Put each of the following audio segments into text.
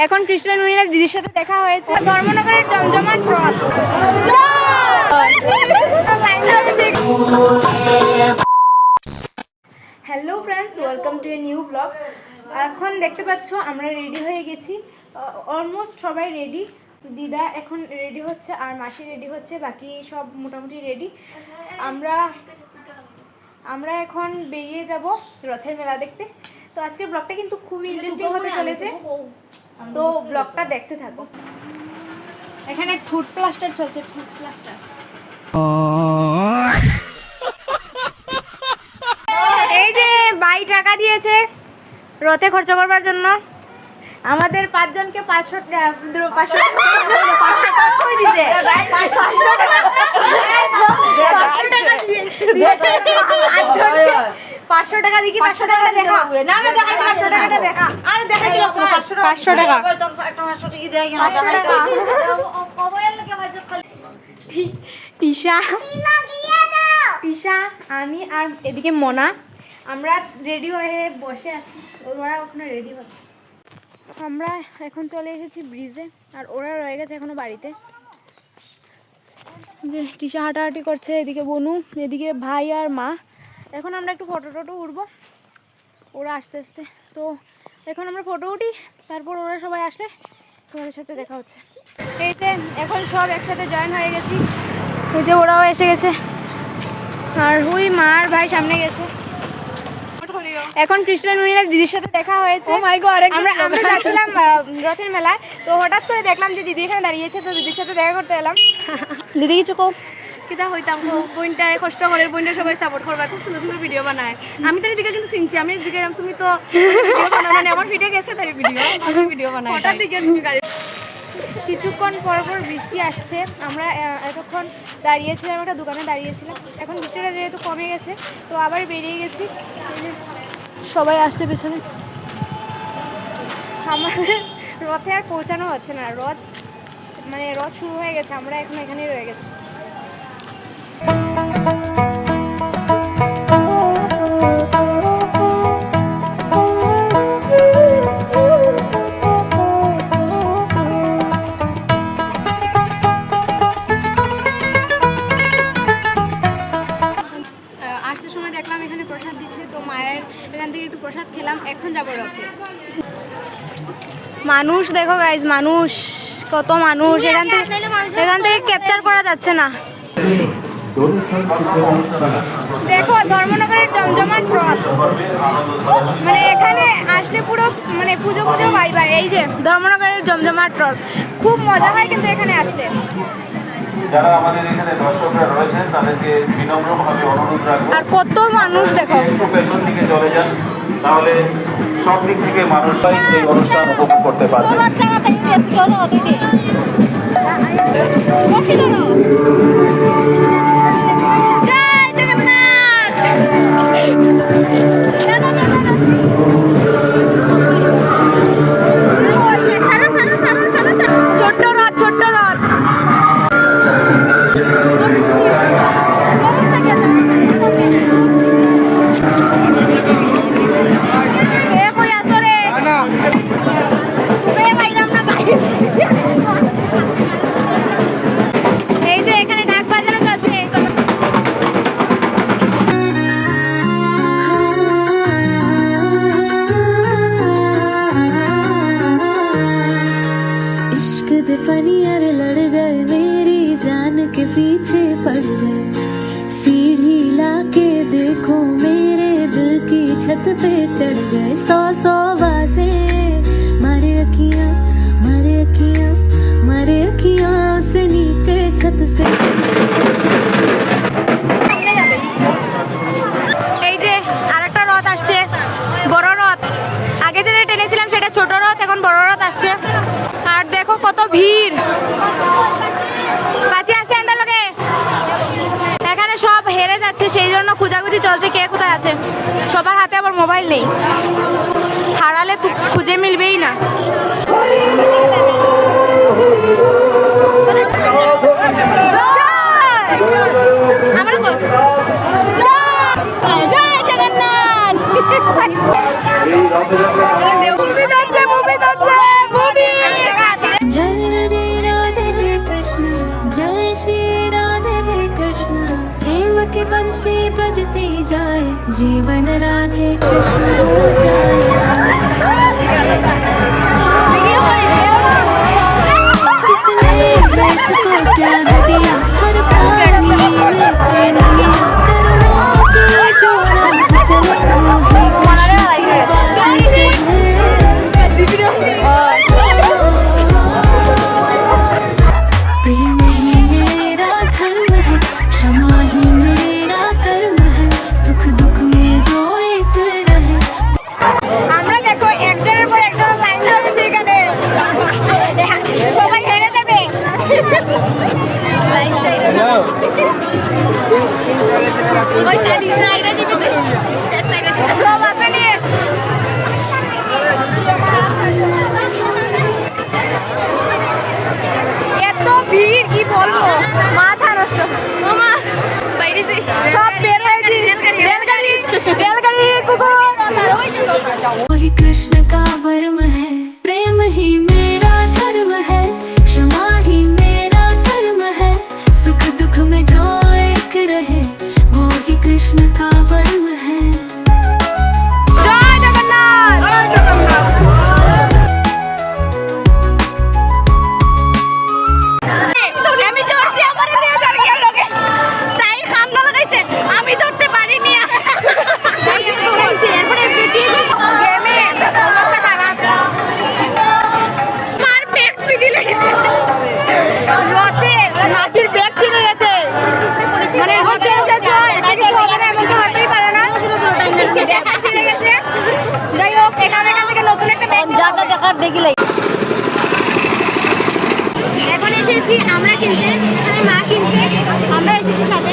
এখন কৃষ্ণা নুনিরা দিদির সাথে দেখা হয়েছে ধর্মনগরের জমজমাট রথ। Hello friends, welcome to a new blog. এখন দেখতে পাচ্ছ আমরা রেডি হয়ে গেছি, অলমোস্ট সবাই রেডি। দিদা এখন রেডি হচ্ছে আর মাসি রেডি হচ্ছে, বাকি সব মোটামুটি রেডি। আমরা এখন বেরিয়ে যাব রথের মেলা দেখতে। তো আজকের ব্লগটা কিন্তু খুবই ইন্টারেস্টিং হতে চলেছে, তো ব্লগটা দেখতে থাকো। এখানে ঠুট প্লাস্টার চলছে, ঠুট প্লাস্টার। এই যে বাই টাকা দিয়েছে রথে খরচা করবার জন্য, আমাদের 5 জনকে 500 টাকা দিকে 500 টাকা দেখা না না দেখা 500 টাকাটা দেখা আর দেখা দিলাম 500 টাকা টিশা আমি আর এদিকে মনা আমরা রেডি হয়ে বসে আছি, ওরা ওখানে রেডি হচ্ছে। আমরা এখন চলে এসেছি ব্রিজে আর ওরা রয়ে গেছে এখনো বাড়িতে। যে টিশা হাঁটাহাঁটি করছে, এদিকে বনু, এদিকে ভাই আর মা। এখন আমরা একটু ফটো টটো উঠবো ওরা আস্তে আস্তে। তো এখন আমরা ফটো উঠি, তারপর ওরা সবাই আসলে তোমাদের সাথে দেখা হচ্ছে। এইতে এখন সব একসাথে জয়েন হয়ে গেছি, এই যে ওরাও এসে গেছে আর ওই মা আর ভাই সামনে গেছে। এখন কৃষ্ণা নুনিরা দিদির সাথে দেখা হয়েছে। আমরা যাচ্ছিলাম রথের মেলায়, তো হঠাৎ করে দেখলাম যে দিদি এখানে দাঁড়িয়েছে, তো দিদির সাথে দেখা করতে এলাম। দিদি কিছু কো কিতা হইতাম বোনটায় কষ্ট করে, বোনটা সবাই সাপোর্ট করবা, খুব সুন্দর সুন্দর ভিডিও বানায়। আমি তার দিকে কিন্তু চিনছি, আমি জিজ্ঞাসা তুমি তো ভিডিও বানাও না, আমার ভিডিও গেছে তার ভিডিও বানায়। হঠাৎ দিকে তুমি গাড়ি কিছুক্ষণ পর পর বৃষ্টি আসছে। আমরা এতক্ষণ দাঁড়িয়েছিলাম, একটা দোকানে দাঁড়িয়েছিলাম। এখন বৃষ্টিটা যেহেতু কমে গেছে তো আবার বেরিয়ে গেছি, সবাই আসছে পেছনে। আমাদের রথে আর পৌঁছানো হচ্ছে না, রথ শুরু হয়ে গেছে, আমরা এখন এখানেই রয়ে গেছি। আসতে সময় দেখলাম এখানে প্রসাদ দিচ্ছে, তো মায়ের এখান থেকে একটু প্রসাদ খেলাম। এখন যাবো রথে। মানুষ দেখো গাইজ, মানুষ কত মানুষ, এখান থেকে ক্যাপচার করা যাচ্ছে না। দেখো ধর্মনগরের জমজমাট রথ, এখানে আসলে পুরো পুজো ভাই। এই যে ধর্মনগরের জমজমাট রথ, খুব মজা হয় কিন্তু এখানে আসলে। যারা আমাদের এখানে দর্শকরা রয়েছেন তাদেরকে বিনম্রভাবে অনুরোধ রাখবো, আর কত মানুষ দেখো, একটু পেছন দিকে চলে যান, তাহলে সব দিক থেকে মানুষরাই এই অনুষ্ঠান উপভোগ করতে পারবে। ছোট্ট রথ এই যে এখানে ঢাক বাজানো যাচ্ছে। इश्क दे फनियर लड़ गए, मेरी जान के पीछे पड़ गए। सीढ़ी लाके देखो मेरे दिल की छत पे चढ़ गए। 100 बासे मारे अखियां से नीचे छत से। এই যে আরেকটা রথ আসছে, বড় রথ। আগে যেটা টেনেছিলাম সেটা ছোট রথ, এখন বড় রথ আসছে। আর দেখো কত ভিড়। পাঁচি আছে আন্ডার লগে, এখানে সব হেরে যাচ্ছে, সেই জন্য খোঁজাখুঁজি চলছে কে কোথায় আছে। সবার হাতে আবার মোবাইল নেই, হারালে তো খুঁজে মিলবেই না। জয় জগন্নাথ। মুভি जाए जीवन राधे कृष्ण हो जाए जिसने वेश को त्याग दिया हर प्राणी में प्रेम लिया करुणा की जो राह चले वो ही कृष्ण की बातें प्रेम ही मेरा धर्म है क्षमा ही मेरा कर्म है सुख दुख में जो एक रहे আমরা দেখো একজনের পর একজন লাইন ধরেছে এখানে সবাই হেরে যাবে ওই সাইডে সাইডে যাবি তুই সাইডে সব আছে নিয়ে এত ভিড় কি বলবো মাথা নষ্ট মামা বাইরে যাই সব বের হয়েছে রেলগাড়ি কুকুর वही कृष्ण का वर्म है प्रेम ही मेरा धर्म है क्षमा ही मेरा कर्म है सुख दुख में जो एक रहे वो ही कृष्ण का वर्म है জয় জগন্নাথ আমি ধরছি আমার নিয়ে যার গেল লোকে তাই খান্না লাগাইছে আমি ধরতে পারিনি তাই আমি ধরেছি এরপরে ভিডিও গেমে অবস্থা খারাপ মার ব্যাগ ছিঁড়ে লেগেছে রতে মাসির ব্যাগ ছিঁড়ে গেছে মানে হচ্ছে কিছু হবে না এমন তো হতেই পারে না ব্যাগ ছিঁড়ে গেছে যাই হোক এখান থেকে নতুন একটা ব্যাগ জায়গা দেখার দেখিলাই এখন এসেছি আমরা কিনতে এখানে মা কিনছে আমরা এসেছি সাথে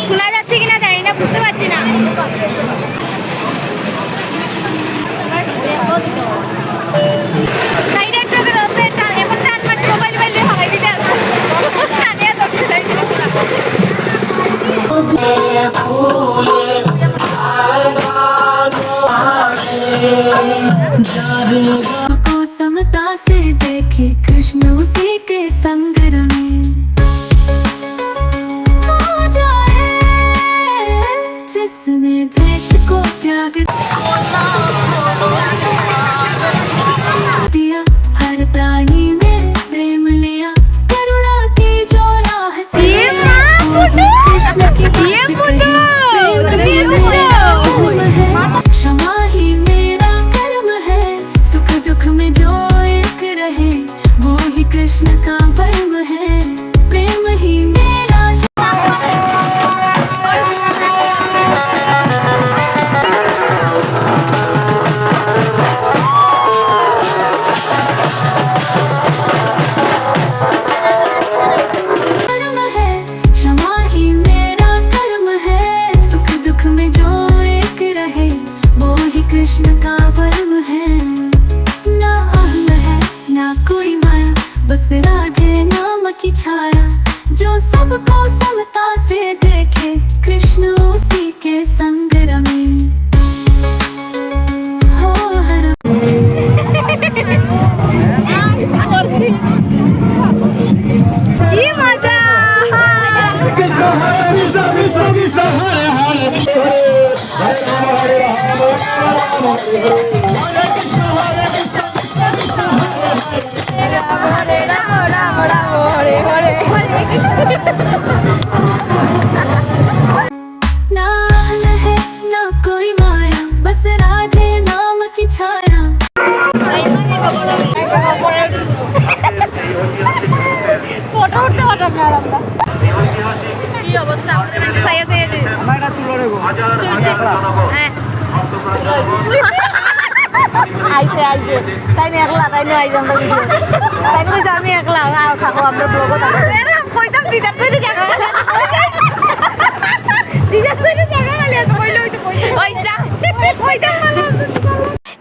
শোনা যাচ্ছে কিনা জানি না বুঝতে পারছি না সাইডে একটু আগে রথে এখন টান মারছে মোবাইল বাইলে হাওয়াই দিতে আসছে টানিয়া ধরছে को समता से देखे कृष्ण उसी के संग में हो जाए जिसने द्वेष को त्याग दिया हर प्राणी में प्रेम लिया करुणा की जो राह चले वो ही कृष्ण की बात कहे प्रेम ही मेरा धर्म है क्षमा ही मेरा कर्म है सुख दुख में जो एक रहे वो ही कृष्ण का वर्म है प्रेम ही मेरा कर्म है क्षमा ही मेरा कर्म है सुख दुख में जो एक रहे वो ही कृष्ण का वर्म है ना अहम है ना कोई माया बस राधे नाम की छाया जो सबको समता से देखे कृष्ण उसी के संग रमे हो हर কি মজা হরে রাম রাম রাম হরে হরে ना अहम है ना कोई माया बस राधे नाम की छाया ফটো উঠতে পারতাম না আর আমরা কি অবস্থা সাইয়া সাইয়া দিয়ে হ্যাঁ আইছে আইছে তাই না একলা তাই না আইছে আমরা ভিডিও তাই না কইছে আমি একলা থাকো আমরা ব্লগও থাকো কইতাম দিদার সাইডে জায়গা দিদার সাইডে জায়গা খালি আছে কইলে হইতো কইতা কইতাম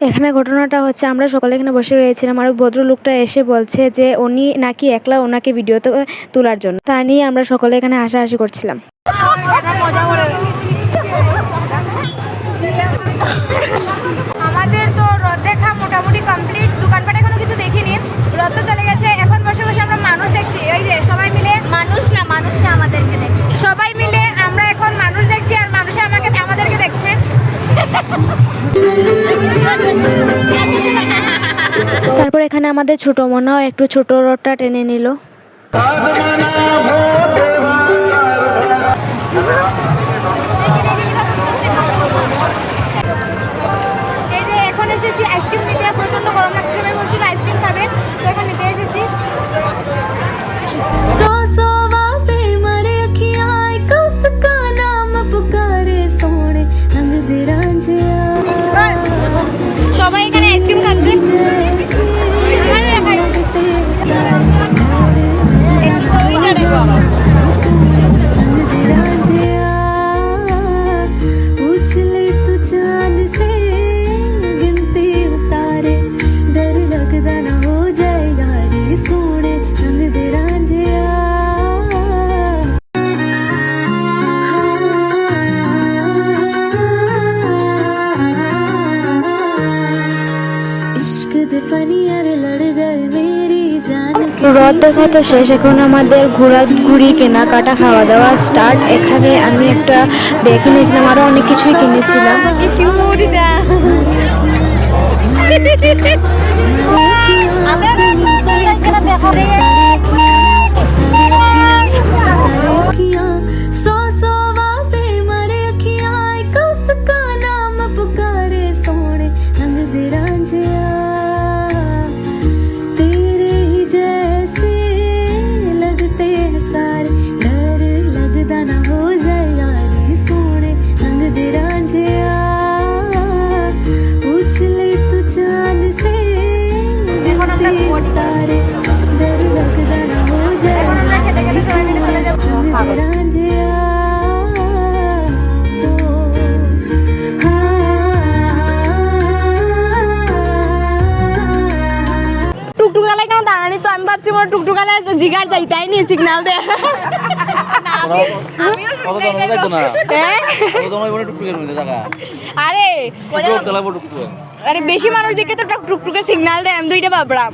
এখানে ঘটনাটা হচ্ছে আমরা সকালে এখানে বসে রয়েছিলাম আর ওই ভদ্রলোকটা এসে বলছে যে উনি নাকি একলা ওনাকে ভিডিওতে তোলার জন্য তা নিয়ে আমরা সকলে এখানে হাসাহাসি করছিলাম। আমাদের তো রথ দেখা মোটামুটি কমপ্লিট দোকানপাট এখনো কিছু দেখিনি রথ তো চলে গেছে এখন বসে বসে আমরা মানুষ দেখছি ওই যে সবাই মিলে মানুষ না আমাদেরকে দেখছি সবাই মিলে আমরা এখন মানুষ দেখছি আর মানুষে আমাদের এখানে আমাদের ছোটো মনাও একটু ছোটো রথটা টেনে নিল। এই যে এখন এসেছি আইসক্রিম নিতে, প্রচন্ড গরম লাগছে, সবাই বলছিল আইসক্রিম খাবেন, তো এখন নিতে এসেছি। सौ सौ वासे मरे अखियां एक उसका नाम पुकारे सोने रंग दे रांझिया সবাই এখানে আইসক্রিম খাচ্ছে। पूछ ले तू चांद से गिनती उतारे डर लगदा ना हो जाए यारी सोने रंग दे रांझिया इश्क दे फनियार लड़ गए मेरी जान के রথ দেখা তো শেষ, এখন আমাদের ঘোরাঘুরি কেনাকাটা খাওয়া দাওয়া স্টার্ট। এখানে আমি একটা ব্যাগ কিনেছিলাম, আরও অনেক কিছুই কিনেছিলাম। কি কিউট এটা। सौ सौ वासे मरे अखियां एक उसका नाम पुकारे सोने रंग दे रांझिया तेरे ही जैसे लगते हैं सारे डर लगदा ना हो जाए यारी सोने रंग दे रांझिया पूछ ले तू चांद से এখন আমরা ঘুমোতে तारे डर लगदा ना हो जाए এখন আমরা খেতে খেতে সবাই মিলে চলে যাবো। টুকটুকালায় কেন দাঁড়ানি, তো আমি ভাবছি আমার টুকটুকালায় জিগার যাই, তাই নিয়ে সিগন্যাল দেয়। আরে আরে বেশি মানুষ দেখে তো টুকটুকে সিগন্যাল দেয়, আমি দুইটা ভাবলাম।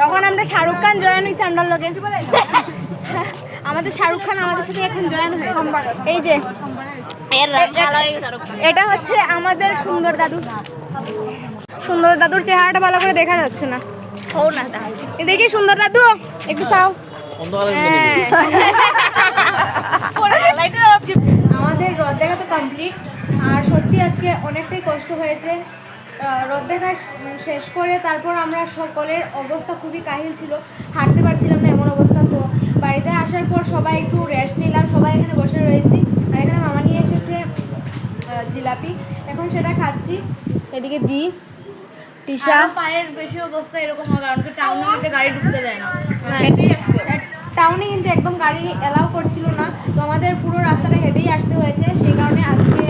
তখন আমরা শাহরুখ খান জয়েন হয়েছি আমরা লোকে, আমাদের শাহরুখ খান আমাদের সাথে এখন জয়েন হয়েছে। এই যে এটা হচ্ছে আমাদের সুন্দর দাদু। সুন্দর দাদুর চেহারাটা ভালো করে দেখা যাচ্ছে না, দেখি সুন্দর দাদু একটু চাও। হ্যাঁ। আমাদের রথ দেখা তো কমপ্লিট, আর সত্যি আজকে অনেকটাই কষ্ট হয়েছে। রথ দেখা শেষ করে তারপর আমরা সকলের অবস্থা খুবই কাহিল ছিল, হাঁটতে পারছিলাম না এমন অবস্থা। তো বাড়িতে আসার পর সবাই একটু রেস্ট নিলাম, সবাই এখানে বসে রয়েছি। আর এখানে মামা নিয়ে এসেছে জিলাপি, এখন সেটা খাচ্ছি। এদিকে দি টিশা পায়ের বেশি অবস্থা এরকম হয়, কারণ টাউনের মধ্যে গাড়ি ঢুকতে যায় না। টাউনে কিন্তু একদম গাড়ি অ্যালাউ করছিল না, তো আমাদের পুরো রাস্তাটা হেঁটেই আসতে হয়েছে। সেই কারণে আজকে